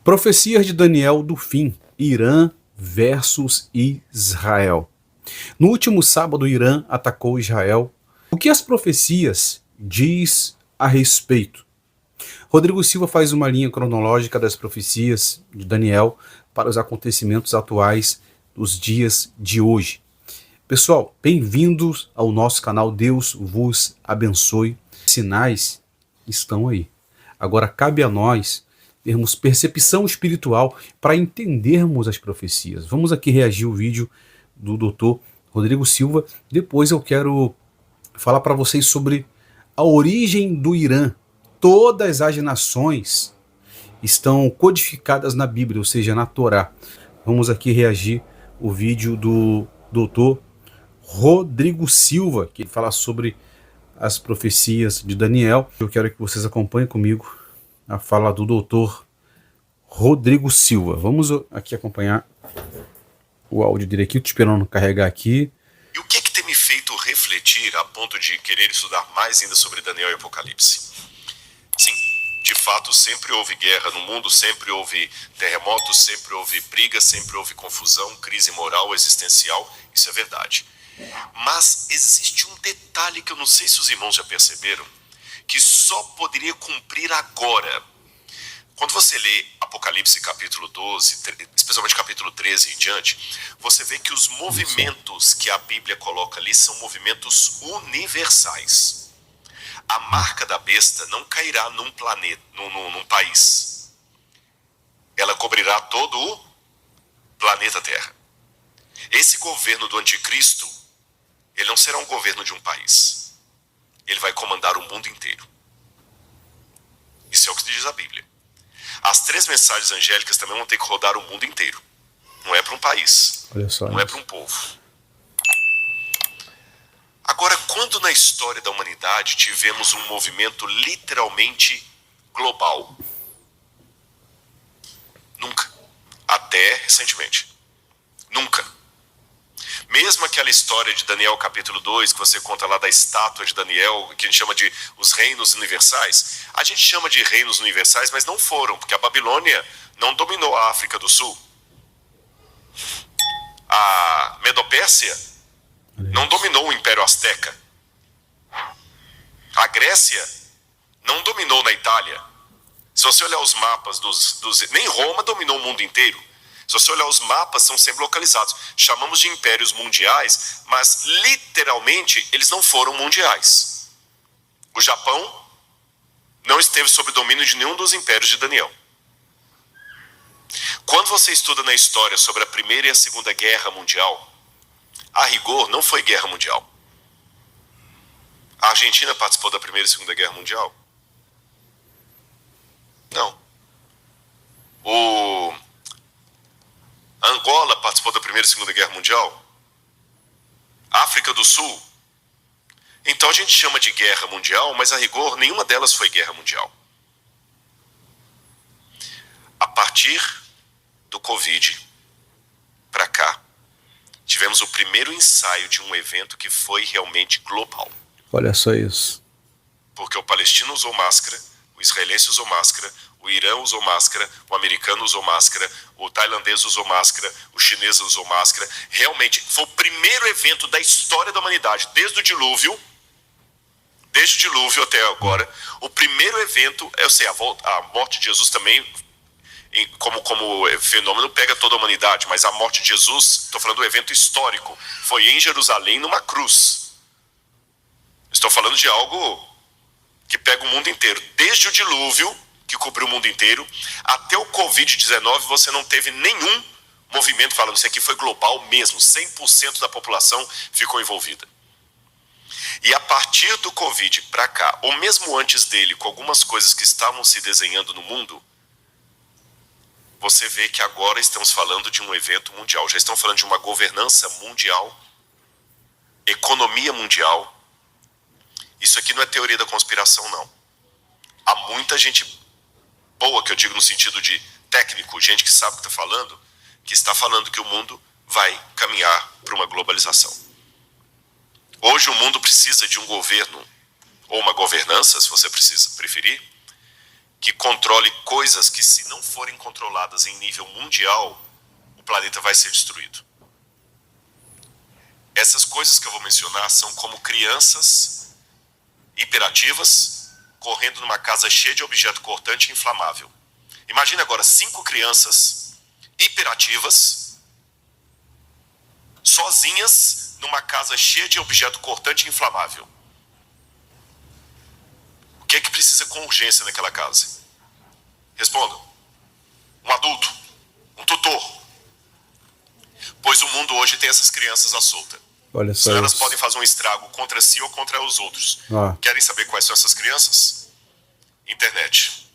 Profecias de Daniel do fim, Irã versus Israel. No último sábado, Irã atacou Israel. O que as profecias diz a respeito? Rodrigo Silva faz uma linha cronológica das profecias de Daniel para os acontecimentos atuais dos dias de hoje. Pessoal, bem-vindos ao nosso canal. Deus vos abençoe. Sinais estão aí. Agora cabe a nós termos percepção espiritual para entendermos as profecias. Vamos aqui reagir ao vídeo do Dr. Rodrigo Silva. Depois eu quero falar para vocês sobre a origem do Irã. Todas as nações estão codificadas na Bíblia, ou seja, na Torá. Vamos aqui reagir ao vídeo do Dr. Rodrigo Silva, que fala sobre as profecias de Daniel. Eu quero que vocês acompanhem comigo a fala do Dr. Rodrigo Silva. Vamos aqui acompanhar o áudio dele aqui. Estou esperando carregar aqui. E o que tem me feito refletir a ponto de querer estudar mais ainda sobre Daniel e Apocalipse? Sim, de fato sempre houve guerra no mundo, sempre houve terremotos, sempre houve briga, sempre houve confusão, crise moral, existencial, isso é verdade. Mas existe um detalhe que eu não sei se os irmãos já perceberam, que só poderia cumprir agora. Quando você lê Apocalipse capítulo 12, especialmente capítulo 13 em diante, você vê que os movimentos que a Bíblia coloca ali são movimentos universais. A marca da besta não cairá num planeta, num país. Ela cobrirá todo o planeta Terra. Esse governo do anticristo, ele não será um governo de um país. Ele vai comandar o mundo inteiro. Isso é o que diz a Bíblia. As 3 mensagens angélicas também vão ter que rodar o mundo inteiro. Não é para um país. Olha só, não é para um povo. Agora, quando na história da humanidade tivemos um movimento literalmente global? Nunca. Até recentemente. Nunca. Mesmo aquela história de Daniel capítulo 2, que você conta lá da estátua de Daniel, que a gente chama de os reinos universais, a gente chama de reinos universais, mas não foram, porque a Babilônia não dominou a África do Sul. A Medopérsia não dominou o Império Azteca. A Grécia não dominou na Itália. Se você olhar os mapas nem Roma dominou o mundo inteiro. Se você olhar os mapas, são sempre localizados. Chamamos de impérios mundiais, mas literalmente eles não foram mundiais. O Japão não esteve sob domínio de nenhum dos impérios de Daniel. Quando você estuda na história sobre a Primeira e a Segunda Guerra Mundial, a rigor não foi guerra mundial. A Argentina participou da Primeira e Segunda Guerra Mundial? Não. Angola participou da Primeira e Segunda Guerra Mundial? África do Sul? Então a gente chama de guerra mundial, mas a rigor nenhuma delas foi guerra mundial. A partir do Covid para cá, tivemos o primeiro ensaio de um evento que foi realmente global. Olha só isso. Porque o palestino usou máscara, o israelense usou máscara, o Irã usou máscara, o americano usou máscara, o tailandês usou máscara, o chinês usou máscara. Realmente, foi o primeiro evento da história da humanidade, desde o dilúvio até agora. O primeiro evento, eu sei, a morte de Jesus também, como fenômeno, pega toda a humanidade, mas a morte de Jesus, estou falando do evento histórico, foi em Jerusalém, numa cruz. Estou falando de algo que pega o mundo inteiro, desde o dilúvio, que cobriu o mundo inteiro, até o Covid-19, você não teve nenhum movimento falando isso aqui foi global mesmo, 100% da população ficou envolvida. E a partir do Covid para cá, ou mesmo antes dele, com algumas coisas que estavam se desenhando no mundo, você vê que agora estamos falando de um evento mundial, já estão falando de uma governança mundial, economia mundial. Isso aqui não é teoria da conspiração, não. Há muita gente boa, que eu digo no sentido de técnico, gente que sabe o que está falando que o mundo vai caminhar para uma globalização. Hoje o mundo precisa de um governo, ou uma governança, se você preferir, que controle coisas que, se não forem controladas em nível mundial, o planeta vai ser destruído. Essas coisas que eu vou mencionar são como crianças hiperativas correndo numa casa cheia de objeto cortante e inflamável. Imagine agora 5 crianças hiperativas sozinhas numa casa cheia de objeto cortante e inflamável. O que é que precisa com urgência naquela casa? Respondam. Um adulto, um tutor. Pois o mundo hoje tem essas crianças à solta. Olha só. Elas podem fazer um estrago contra si ou contra os outros. Querem saber quais são essas crianças? Internet.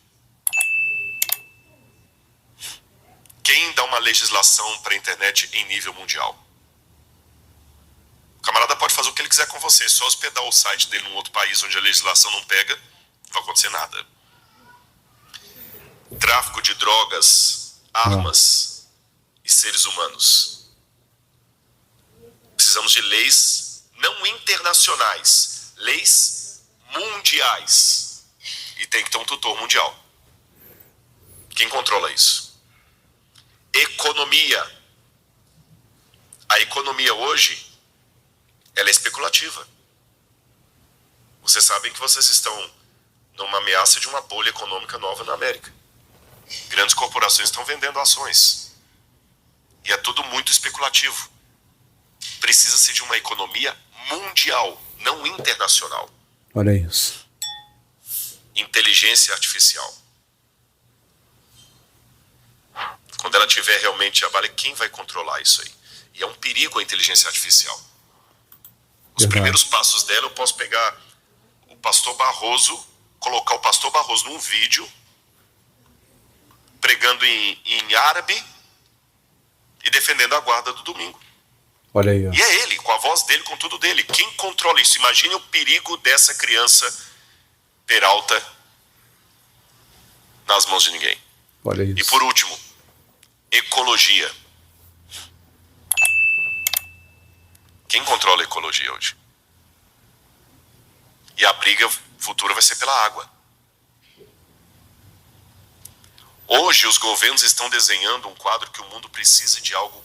Quem dá uma legislação para a internet em nível mundial? O camarada pode fazer o que ele quiser com você, só hospedar o site dele num outro país onde a legislação não pega, não vai acontecer nada. Tráfico de drogas, armas e seres humanos. Precisamos de leis não internacionais, leis mundiais. E tem que ter um tutor mundial. Quem controla isso? Economia. A economia hoje, ela é especulativa. Vocês sabem que vocês estão numa ameaça de uma bolha econômica nova na América. Grandes corporações estão vendendo ações. E é tudo muito especulativo. Precisa-se de uma economia mundial, não internacional. Olha isso. Inteligência artificial. Quando ela tiver realmente trabalho, quem vai controlar isso aí? E é um perigo a inteligência artificial. Os primeiros passos dela, eu posso pegar o pastor Barroso, colocar o pastor Barroso num vídeo, pregando em árabe e defendendo a guarda do domingo. Olha aí, ó. E é ele, com a voz dele, com tudo dele. Quem controla isso? Imagine o perigo dessa criança Peralta nas mãos de ninguém. Olha isso. E por último, ecologia. Quem controla a ecologia hoje? E a briga futura vai ser pela água. Hoje os governos estão desenhando um quadro que o mundo precisa de algo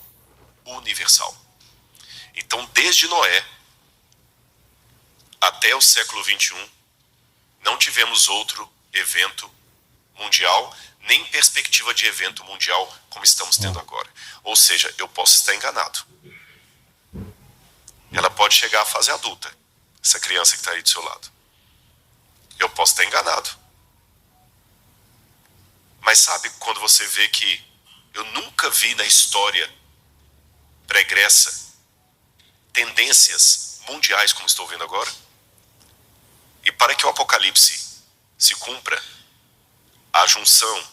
universal. Então, desde Noé até o século XXI, não tivemos outro evento mundial, nem perspectiva de evento mundial como estamos tendo agora. Ou seja, eu posso estar enganado. Ela pode chegar à fase adulta, essa criança que está aí do seu lado. Eu posso estar enganado. Mas sabe quando você vê que eu nunca vi na história pregressa tendências mundiais como estou vendo agora? E para que o Apocalipse se cumpra, a junção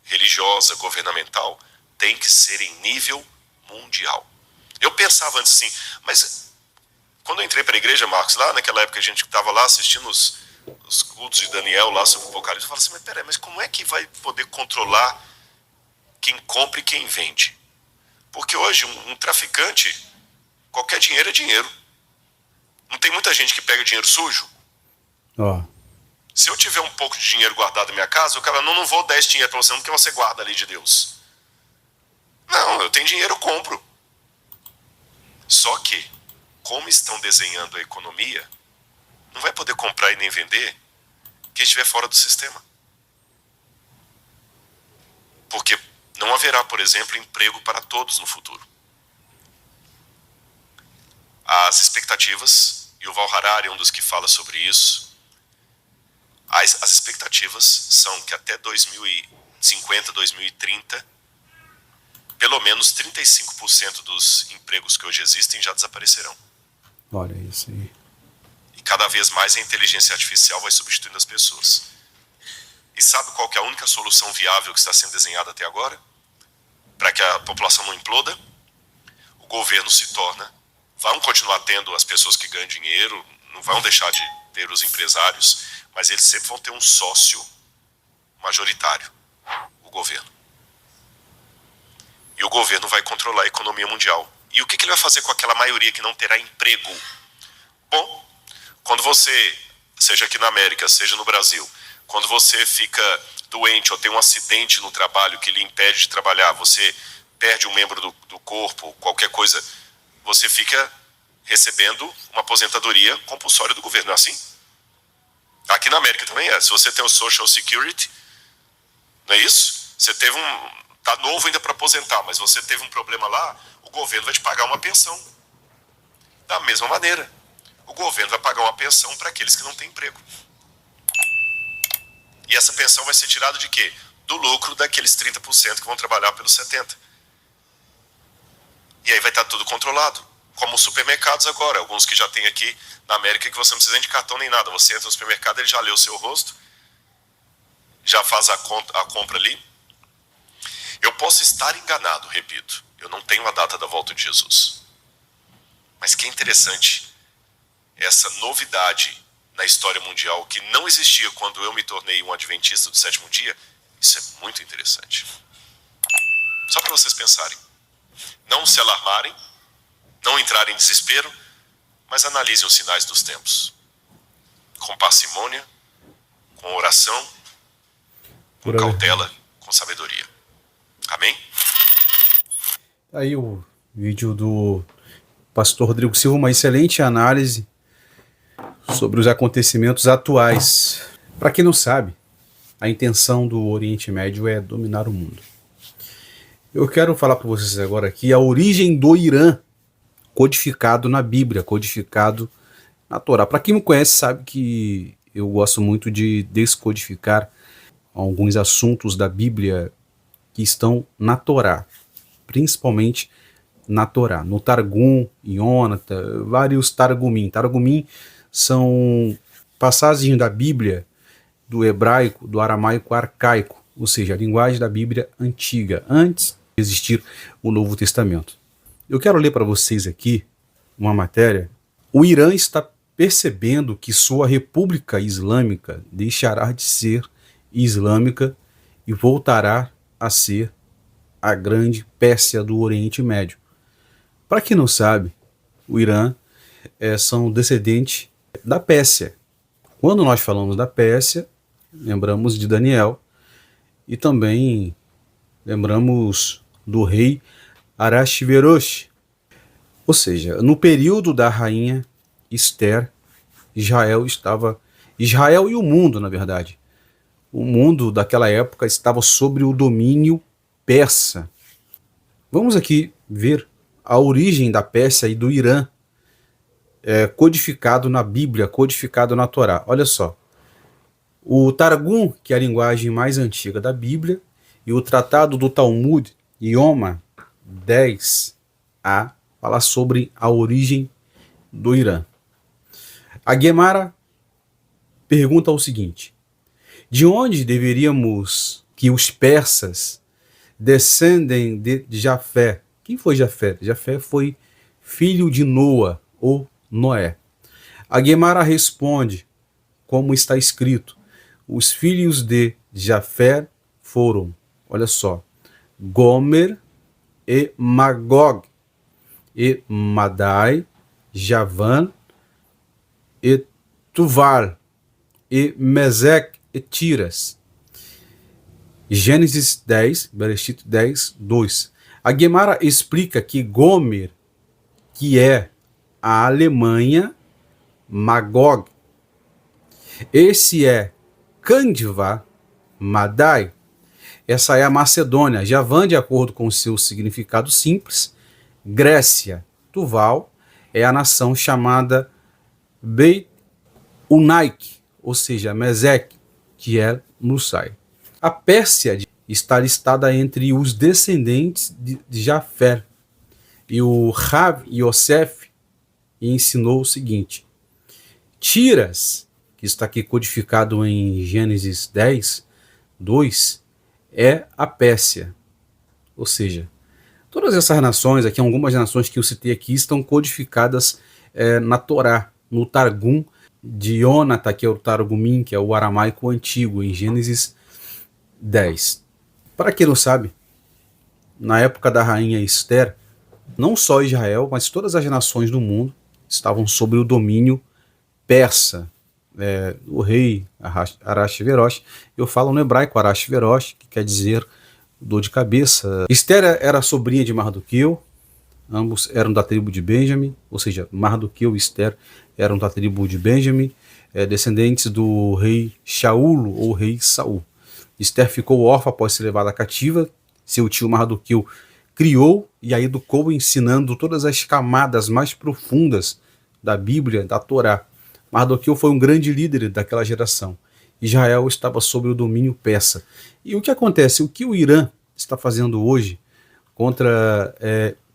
religiosa, governamental, tem que ser em nível mundial. Eu pensava antes assim, mas quando eu entrei para a igreja, Marcos, lá naquela época a gente estava lá assistindo os cultos de Daniel lá sobre o Apocalipse, eu falava assim, mas peraí, mas como é que vai poder controlar quem compra e quem vende? Porque hoje um traficante, qualquer dinheiro é dinheiro. Não tem muita gente que pega dinheiro sujo? Se eu tiver um pouco de dinheiro guardado na minha casa, o cara, não vou dar esse dinheiro para você, não, porque você guarda a lei de Deus. Não, eu tenho dinheiro, eu compro. Só que, como estão desenhando a economia, não vai poder comprar e nem vender quem estiver fora do sistema. Porque não haverá, por exemplo, emprego para todos no futuro. As expectativas, e o Val Harari é um dos que fala sobre isso, as expectativas são que até 2050, 2030, pelo menos 35% dos empregos que hoje existem já desaparecerão. Olha isso aí. E cada vez mais a inteligência artificial vai substituindo as pessoas. E sabe qual que é a única solução viável que está sendo desenhada até agora? Para que a população não imploda? O governo se torna... Vão continuar tendo as pessoas que ganham dinheiro, não vão deixar de ter os empresários, mas eles sempre vão ter um sócio majoritário, o governo. E o governo vai controlar a economia mundial. E o que ele vai fazer com aquela maioria que não terá emprego? Bom, quando você, seja aqui na América, seja no Brasil, Quando você fica doente ou tem um acidente no trabalho que lhe impede de trabalhar, você perde um membro do corpo, qualquer coisa, você fica recebendo uma aposentadoria compulsória do governo, não é assim? Aqui na América também é. Se você tem o Social Security, não é isso? Você teve tá novo ainda para aposentar, mas você teve um problema lá, o governo vai te pagar uma pensão. Da mesma maneira, o governo vai pagar uma pensão para aqueles que não têm emprego. E essa pensão vai ser tirada de quê? Do lucro daqueles 30% que vão trabalhar pelos 70%. E aí vai estar tudo controlado. Como os supermercados agora, alguns que já tem aqui na América que você não precisa nem de cartão nem nada. Você entra no supermercado, ele já lê o seu rosto, já faz a compra ali. Eu posso estar enganado, repito. Eu não tenho a data da volta de Jesus. Mas que interessante essa novidade na história mundial que não existia quando eu me tornei um adventista do sétimo dia. Isso é muito interessante. Só para vocês pensarem. Não se alarmarem, não entrarem em desespero, mas analisem os sinais dos tempos. Com parcimônia, com oração, com cautela, com sabedoria. Amém? Aí o vídeo do pastor Rodrigo Silva, uma excelente análise sobre os acontecimentos atuais. Para quem não sabe, a intenção do Oriente Médio é dominar o mundo. Eu quero falar para vocês agora aqui a origem do Irã, codificado na Bíblia, codificado na Torá. Para quem me conhece sabe que eu gosto muito de descodificar alguns assuntos da Bíblia que estão na Torá, principalmente na Torá, no Targum, Iônata, vários Targumim. Targumim são passagens da Bíblia do hebraico, do aramaico arcaico, ou seja, a linguagem da Bíblia antiga, antes de existir o Novo Testamento. Eu quero ler para vocês aqui uma matéria. O Irã está percebendo que sua república islâmica deixará de ser islâmica e voltará a ser a grande Pérsia do Oriente Médio. Para quem não sabe, o Irã são descendentes da Pérsia. Quando nós falamos da Pérsia, lembramos de Daniel e também lembramos do rei Arashverosh. Ou seja, no período da rainha Esther, Israel e o mundo, na verdade, o mundo daquela época estava sob o domínio persa. Vamos aqui ver a origem da Pérsia e do Irã, codificado na Bíblia, codificado na Torá. Olha só, o Targum, que é a linguagem mais antiga da Bíblia, e o Tratado do Talmud, Yoma 10a, fala sobre a origem do Irã. A Gemara pergunta o seguinte: de onde deveríamos que os persas descendem de Jafé? Quem foi Jafé? Jafé foi filho de Noa, ou Noé. A Gemara responde, como está escrito: os filhos de Jafé foram, olha só, Gomer e Magog, e Madai, Javan e Tuval, e Mesec e Tiras. Gênesis 10, Bereshit 10, 2. A Gemara explica que Gomer, que é a Alemanha, Magog, esse é Candiva, Madai, essa é a Macedônia. Javan, de acordo com o seu significado simples, Grécia. Tuval é a nação chamada Beit Unaik, ou seja, Mesec, que é Nusai. A Pérsia está listada entre os descendentes de Jafé. E o Rav Yosef ensinou o seguinte: Tiras, que está aqui codificado em Gênesis 10, 2, é a Pérsia. Ou seja, todas essas nações aqui, algumas nações que eu citei aqui, estão codificadas na Torá, no Targum de Iônata, que é o Targumim, que é o aramaico antigo, em Gênesis 10. Para quem não sabe, na época da rainha Esther, não só Israel, mas todas as nações do mundo estavam sob o domínio persa. o rei Ahasverosh. Eu falo no hebraico Ahasverosh, que quer dizer dor de cabeça. Esther era sobrinha de Mardoqueu, ambos eram da tribo de Benjamim, ou seja, Mardoqueu e Esther eram da tribo de Benjamim, descendentes do rei Shaul ou rei Saul. Esther ficou órfã após ser levada cativa. Seu tio Mardoqueu criou e a educou, ensinando todas as camadas mais profundas da Bíblia, da Torá. Mardoqueu foi um grande líder daquela geração. Israel estava sob o domínio persa. E o que acontece? O que o Irã está fazendo hoje contra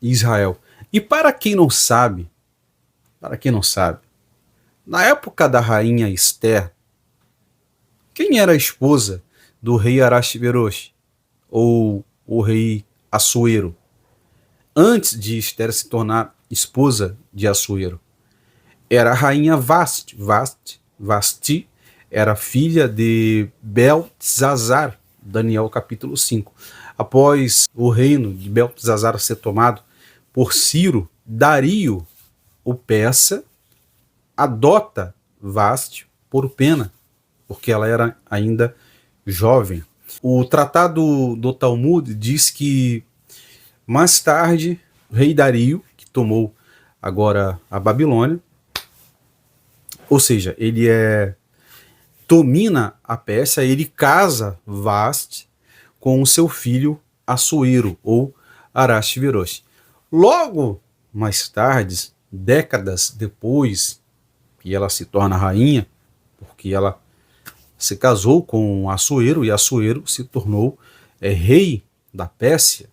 Israel? E para quem não sabe, na época da rainha Esther, quem era a esposa do rei Ahasverosh, ou o rei Assuero, antes de Esther se tornar esposa de Assuero? Era a rainha Vasti. Vasti era filha de Beltesazar, Daniel capítulo 5. Após o reino de Beltesazar ser tomado por Ciro, Dario, o persa, adota Vasti por pena, porque ela era ainda jovem. O tratado do Talmud diz que mais tarde o rei Dario, que tomou agora a Babilônia, ou seja, ele domina a Pérsia, ele casa Vasti com o seu filho Assuero, ou Ahasverosh. Logo mais tarde, décadas depois que ela se torna rainha, porque ela se casou com Assuero e Assuero se tornou rei da Pérsia,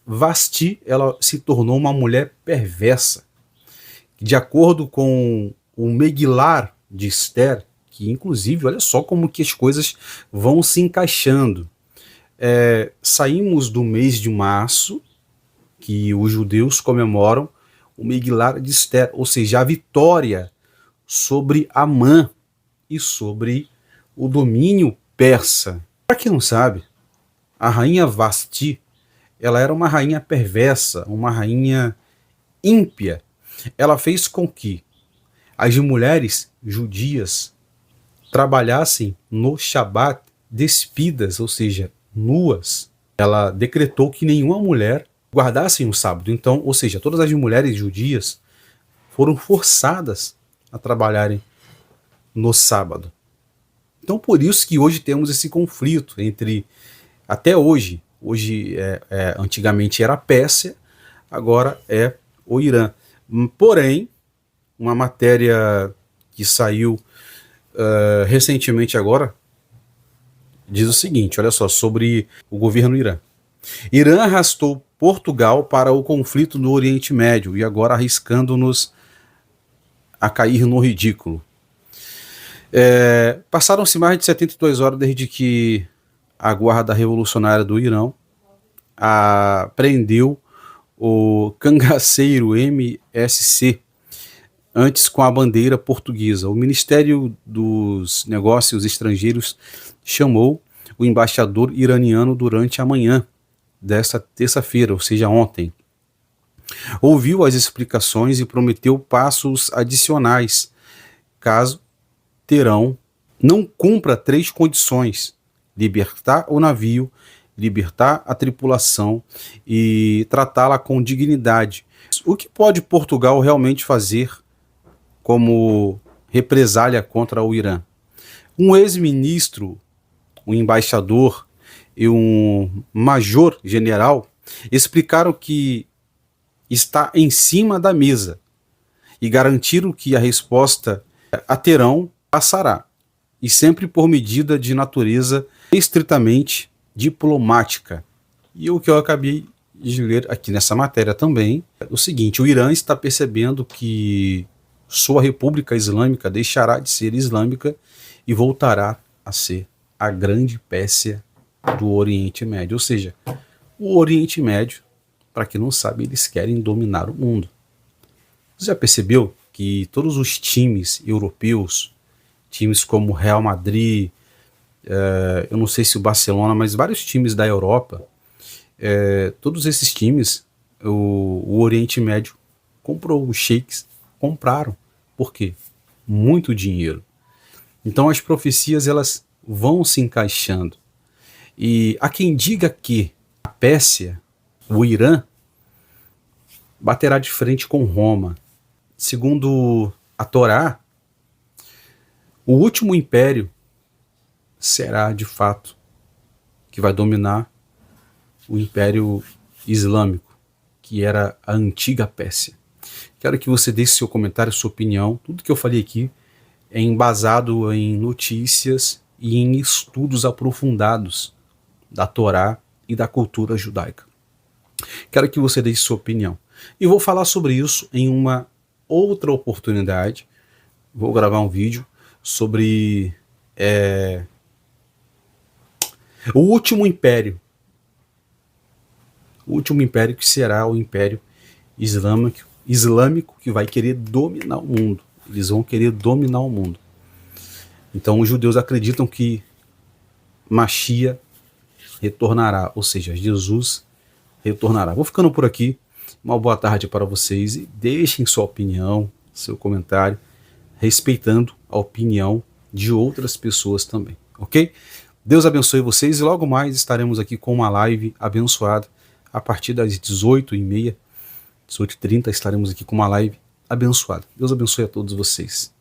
Vasti ela se tornou uma mulher perversa. De acordo com o Megillar de Esther, que inclusive, olha só como que as coisas vão se encaixando. Saímos do mês de março, que os judeus comemoram o Megillar de Esther, ou seja, a vitória sobre Amã e sobre o domínio persa. Para quem não sabe, a rainha Vasti, ela era uma rainha perversa, uma rainha ímpia. Ela fez com que as mulheres judias trabalhassem no Shabat despidas, ou seja, nuas. Ela decretou que nenhuma mulher guardasse o sábado. Então, ou seja, todas as mulheres judias foram forçadas a trabalharem no sábado. Então, por isso que hoje temos esse conflito entre, até hoje, antigamente era a Pérsia, agora é o Irã. Porém, uma matéria que saiu recentemente agora diz o seguinte, olha só, sobre o governo Irã. Irã arrastou Portugal para o conflito no Oriente Médio e agora arriscando-nos a cair no ridículo. Passaram-se mais de 72 horas desde que a Guarda Revolucionária do Irã prendeu o cangaceiro MSC, antes com a bandeira portuguesa. O Ministério dos Negócios Estrangeiros chamou o embaixador iraniano durante a manhã desta terça-feira, ou seja, ontem. Ouviu as explicações e prometeu passos adicionais, caso Teherão não cumpra 3 condições: libertar o navio, libertar a tripulação e tratá-la com dignidade. O que pode Portugal realmente fazer como represália contra o Irã? Um ex-ministro, um embaixador e um major-general explicaram que está em cima da mesa e garantiram que a resposta a Teherão passará, e sempre por medida de natureza estritamente diplomática. E o que eu acabei de ler aqui nessa matéria também é o seguinte: o Irã está percebendo que sua República Islâmica deixará de ser islâmica e voltará a ser a grande Pérsia do Oriente Médio. Ou seja, o Oriente Médio, para quem não sabe, eles querem dominar o mundo. Você já percebeu que todos os times europeus, times como Real Madrid, eu não sei se o Barcelona, mas vários times da Europa, todos esses times, o Oriente Médio comprou, os sheiks compraram. Por quê? muito dinheiro. Então as profecias elas vão se encaixando. E há quem diga que a Pérsia, o Irã, baterá de frente com Roma. Segundo a Torá, o último império será de fato que vai dominar o Império Islâmico, que era a antiga Pérsia. Quero que você deixe seu comentário, sua opinião. Tudo que eu falei aqui é embasado em notícias e em estudos aprofundados da Torá e da cultura judaica. Quero que você deixe sua opinião. E vou falar sobre isso em uma outra oportunidade. Vou gravar um vídeo sobre o último império. O último império que será o Império Islâmico que vai querer dominar o mundo. Eles vão querer dominar o mundo. Então os judeus acreditam que Machia retornará, ou seja, Jesus retornará. Vou ficando por aqui. Uma boa tarde para vocês e deixem sua opinião, seu comentário, respeitando a opinião de outras pessoas também, ok? Deus abençoe vocês e logo mais estaremos aqui com uma live abençoada a partir das 18h30, 18h30 estaremos aqui com uma live abençoada. Deus abençoe a todos vocês.